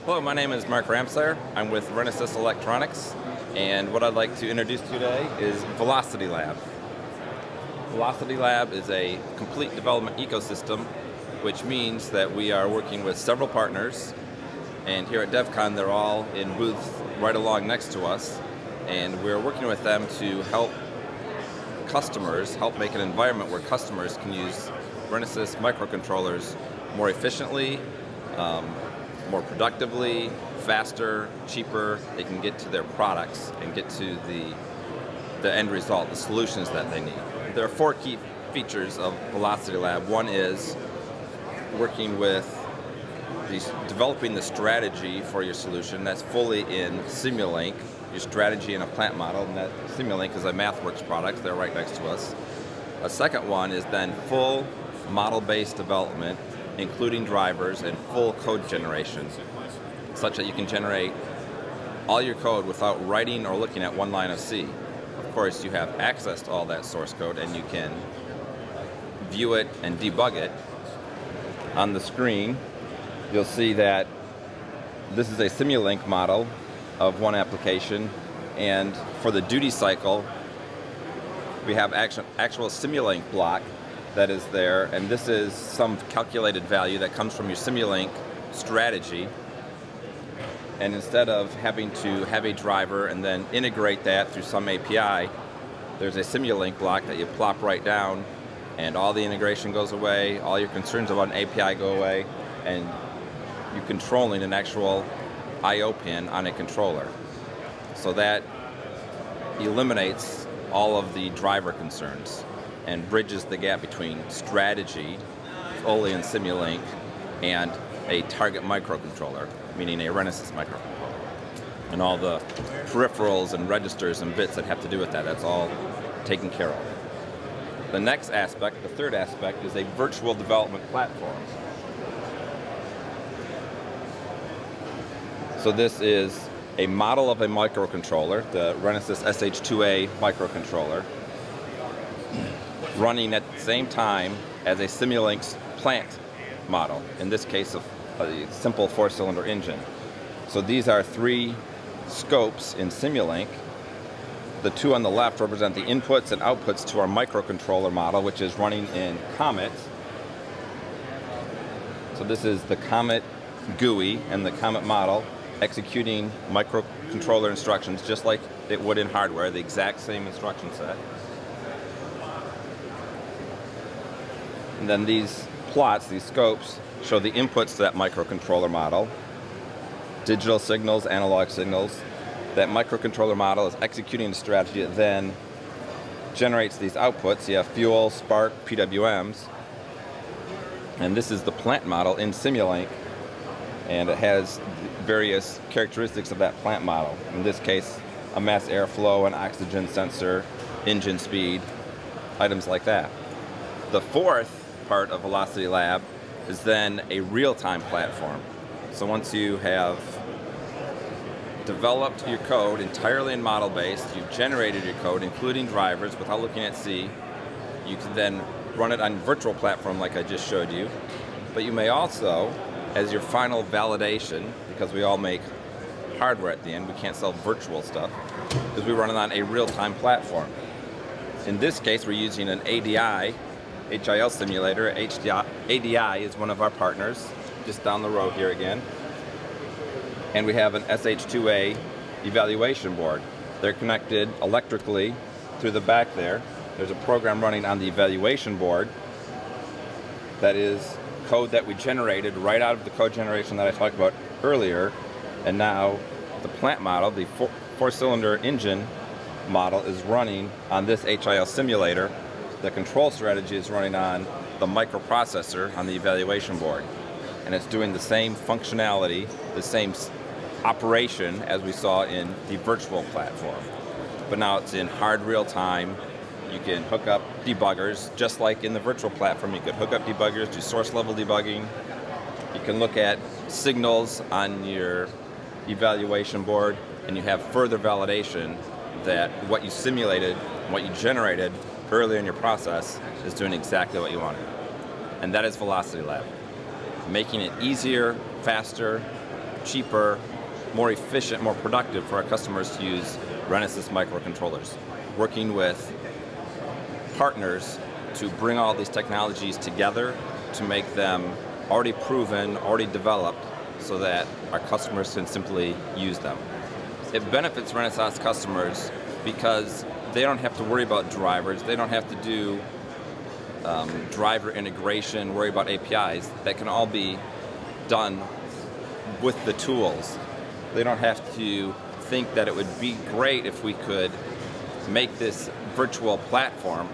Hello, my name is Mark Ramsayer. I'm with Renesas Electronics, and what I'd like to introduce to you today is Velocity Lab. Velocity Lab is a complete development ecosystem, which means that we are working with several partners, and here at DevCon they're all in booths right along next to us, and we're working with them to help customers, help make an environment where customers can use Renesas microcontrollers more efficiently, more productively, faster, cheaper. They can get to their products and get to the end result, the solutions that they need. There are four key features of Velocity Lab. One is working with developing the strategy for your solution. That's fully in Simulink, your strategy in a plant model, and that Simulink is a MathWorks product. They're right next to us. A second one is then full model-based development, including drivers and full code generation, such that you can generate all your code without writing or looking at one line of C. Of course, you have access to all that source code and you can view it and debug it. On the screen, you'll see that this is a Simulink model of one application, and for the duty cycle, we have actual Simulink block that is there, and this is some calculated value that comes from your Simulink strategy. And instead of having to have a driver and then integrate that through some API, there's a Simulink block that you plop right down, and all the integration goes away, all your concerns about an API go away, and you're controlling an actual I/O pin on a controller. So that eliminates all of the driver concerns and bridges the gap between strategy, fully in Simulink, and a target microcontroller, meaning a Renesas microcontroller. And all the peripherals and registers and bits that have to do with that, that's all taken care of. The next aspect, the third aspect, is a virtual development platform. So this is a model of a microcontroller, the Renesas SH2A microcontroller, running at the same time as a Simulink plant model, in this case a simple four-cylinder engine. So these are three scopes in Simulink. The two on the left represent the inputs and outputs to our microcontroller model, which is running in Comet. So this is the Comet GUI and the Comet model executing microcontroller instructions just like it would in hardware, the exact same instruction set. And then these plots, these scopes, show the inputs to that microcontroller model, digital signals, analog signals. That microcontroller model is executing the strategy that then generates these outputs. You have fuel, spark, PWMs. And this is the plant model in Simulink, and it has various characteristics of that plant model. In this case, a mass airflow, an oxygen sensor, engine speed, items like that. The fourth part of Velocity Lab is then a real-time platform. So once you have developed your code entirely in model-based, you've generated your code, including drivers, without looking at C, you can then run it on virtual platform like I just showed you. But you may also, as your final validation, because we all make hardware at the end, we can't sell virtual stuff, because we run it on a real-time platform. In this case, we're using an ADI HIL simulator. ADI is one of our partners, just down the road here again. And we have an SH2A evaluation board. They're connected electrically through the back there. There's a program running on the evaluation board that is code that we generated right out of the code generation that I talked about earlier. And now the plant model, the four-cylinder engine model, is running on this HIL simulator. The control strategy is running on the microprocessor on the evaluation board. And it's doing the same functionality, the same operation as we saw in the virtual platform. But now it's in hard real time. You can hook up debuggers, just like in the virtual platform. You could hook up debuggers, do source level debugging. You can look at signals on your evaluation board, and you have further validation that what you simulated, what you generated earlier in your process is doing exactly what you wanted. And that is Velocity Lab. Making it easier, faster, cheaper, more efficient, more productive for our customers to use Renesas microcontrollers. Working with partners to bring all these technologies together to make them already proven, already developed, so that our customers can simply use them. It benefits Renesas customers because they don't have to worry about drivers, they don't have to do driver integration, worry about APIs. That can all be done with the tools. They don't have to think that it would be great if we could make this virtual platform.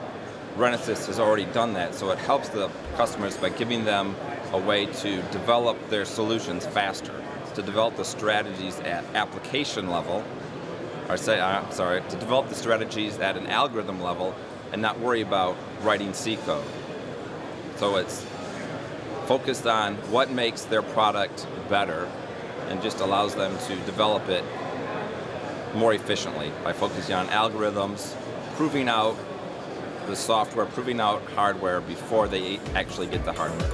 Renesas has already done that, so it helps the customers by giving them a way to develop their solutions faster, to develop the strategies at application level, to develop the strategies at an algorithm level and not worry about writing C code. So it's focused on what makes their product better and just allows them to develop it more efficiently by focusing on algorithms, proving out the software, proving out hardware before they actually get the hardware.